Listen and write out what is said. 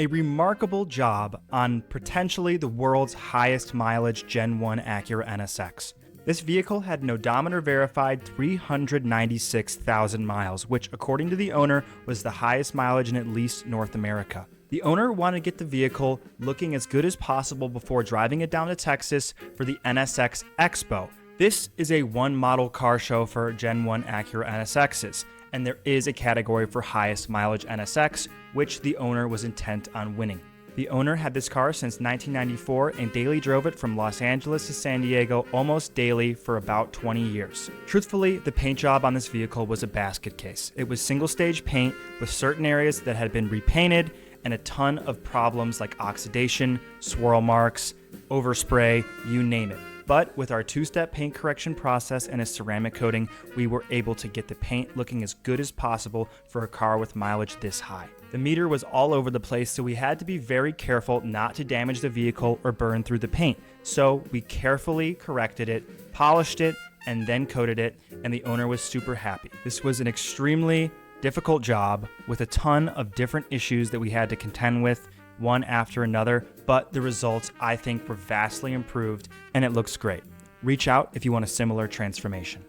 a remarkable job on potentially the world's highest mileage Gen 1 Acura NSX. This vehicle had an odometer verified 396,000 miles, which according to the owner was the highest mileage in at least North America. The owner wanted to get the vehicle looking as good as possible before driving it down to Texas for the NSX Expo. This is a one model car show for Gen 1 Acura NSXs, and there is a category for highest mileage NSX, which the owner was intent on winning. The owner had this car since 1994 and daily drove it from Los Angeles to San Diego almost daily for about 20 years. Truthfully, the paint job on this vehicle was a basket case. It was single stage paint with certain areas that had been repainted and a ton of problems like oxidation, swirl marks, overspray, you name it. But with our two-step paint correction process and a ceramic coating, we were able to get the paint looking as good as possible for a car with mileage this high. The meter was all over the place, so we had to be very careful not to damage the vehicle or burn through the paint. So we carefully corrected it, polished it, and then coated it, and the owner was super happy. This was an extremely difficult job with a ton of different issues that we had to contend with, one after another, but the results I think were vastly improved and it looks great. Reach out if you want a similar transformation.